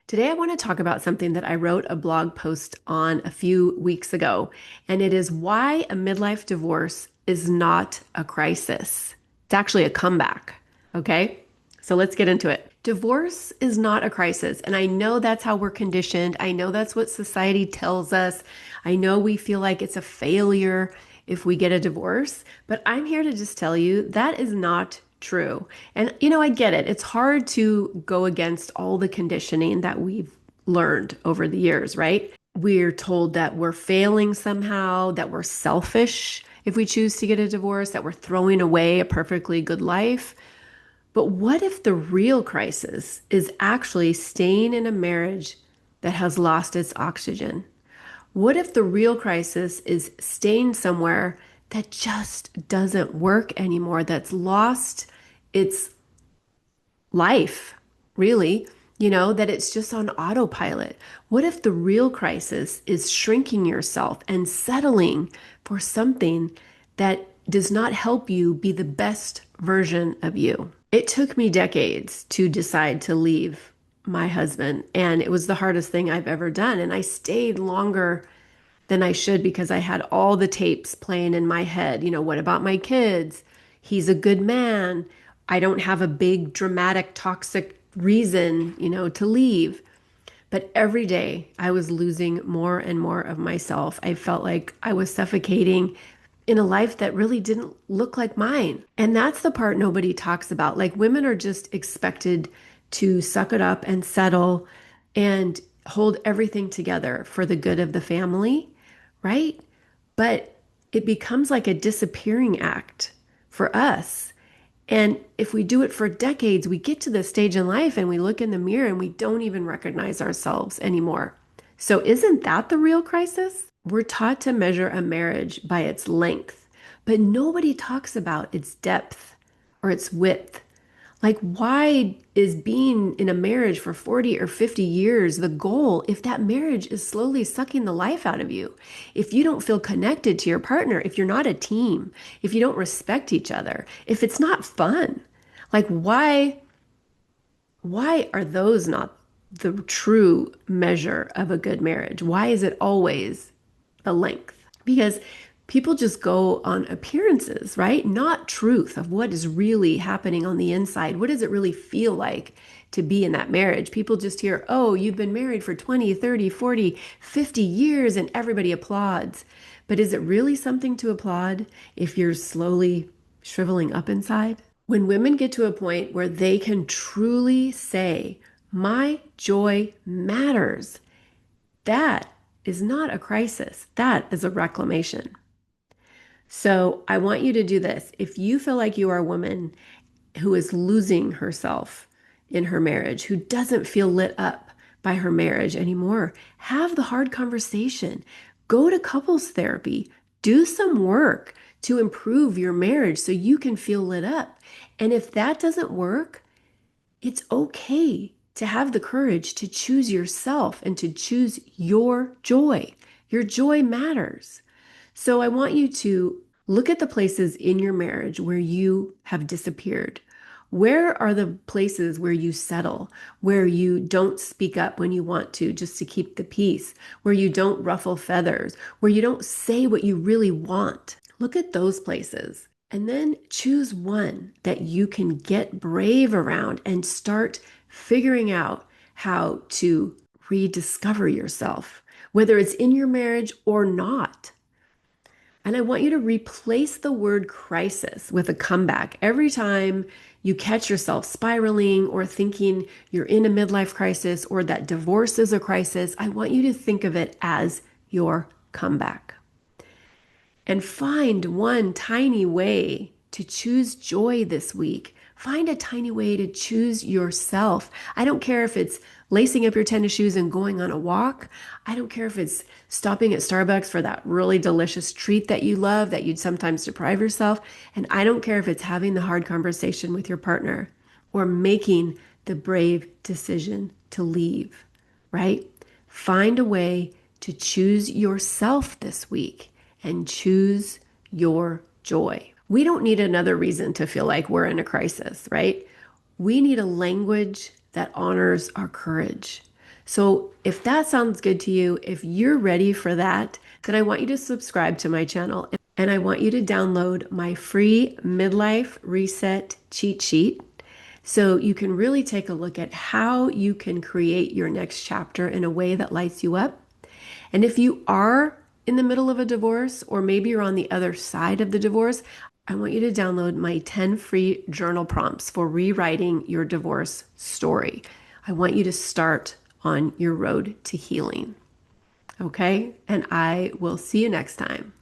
Today, I want to talk about something that I wrote a blog post on a few weeks ago, and it is why a midlife divorce is not a crisis. It's actually a comeback. Okay, so let's get into it. Divorce is not a crisis, and I know that's how we're conditioned. I know that's what society tells us. I know we feel like it's a failure if we get a divorce, but I'm here to just tell you that is not true. And I get it. It's hard to go against all the conditioning that we've learned over the years, right? We're told that we're failing somehow, that we're selfish if we choose to get a divorce, that we're throwing away a perfectly good life. But what if the real crisis is actually staying in a marriage that has lost its oxygen? What if the real crisis is staying somewhere that just doesn't work anymore, that's lost its life, really, that it's just on autopilot? What if the real crisis is shrinking yourself and settling for something that does not help you be the best version of you? It took me decades to decide to leave my husband, and it was the hardest thing I've ever done. And I stayed longer than I should because I had all the tapes playing in my head. What about my kids? He's a good man. I don't have a big, dramatic, toxic reason, to leave. But every day I was losing more and more of myself. I felt like I was suffocating in a life that really didn't look like mine. And that's the part nobody talks about. Like, women are just expected to suck it up and settle and hold everything together for the good of the family, right? But it becomes like a disappearing act for us. And if we do it for decades, we get to this stage in life and we look in the mirror and we don't even recognize ourselves anymore. So, isn't that the real crisis? We're taught to measure a marriage by its length, but nobody talks about its depth or its width. Like, why is being in a marriage for 40 or 50 years the goal if that marriage is slowly sucking the life out of you? If you don't feel connected to your partner, if you're not a team, if you don't respect each other, if it's not fun, like, why are those not the true measure of a good marriage? Why is it always the length? Because people just go on appearances, right? Not truth of what is really happening on the inside. What does it really feel like to be in that marriage? People just hear, oh, you've been married for 20, 30, 40, 50 years, and everybody applauds. But is it really something to applaud if you're slowly shriveling up inside? When women get to a point where they can truly say, my joy matters, that is not a crisis. That is a reclamation. So I want you to do this. If you feel like you are a woman who is losing herself in her marriage, who doesn't feel lit up by her marriage anymore, have the hard conversation. Go to couples therapy. Do some work to improve your marriage so you can feel lit up. And if that doesn't work, it's okay to have the courage to choose yourself and to choose your joy. Your joy matters. So I want you to look at the places in your marriage where you have disappeared. Where are the places where you settle, where you don't speak up when you want to just to keep the peace, where you don't ruffle feathers, where you don't say what you really want? Look at those places and then choose one that you can get brave around and start figuring out how to rediscover yourself, whether it's in your marriage or not. And I want you to replace the word crisis with a comeback. Every time you catch yourself spiraling or thinking you're in a midlife crisis or that divorce is a crisis, I want you to think of it as your comeback. And find one tiny way to choose joy this week. Find a tiny way to choose yourself. I don't care if it's lacing up your tennis shoes and going on a walk. I don't care if it's stopping at Starbucks for that really delicious treat that you love that you'd sometimes deprive yourself. And I don't care if it's having the hard conversation with your partner or making the brave decision to leave, right? Find a way to choose yourself this week and choose your joy. We don't need another reason to feel like we're in a crisis, right? We need a language that honors our courage. So if that sounds good to you, if you're ready for that, then I want you to subscribe to my channel and I want you to download my free midlife reset cheat sheet so you can really take a look at how you can create your next chapter in a way that lights you up. And if you are in the middle of a divorce, or maybe you're on the other side of the divorce, I want you to download my 10 free journal prompts for rewriting your divorce story. I want you to start on your road to healing. Okay? And I will see you next time.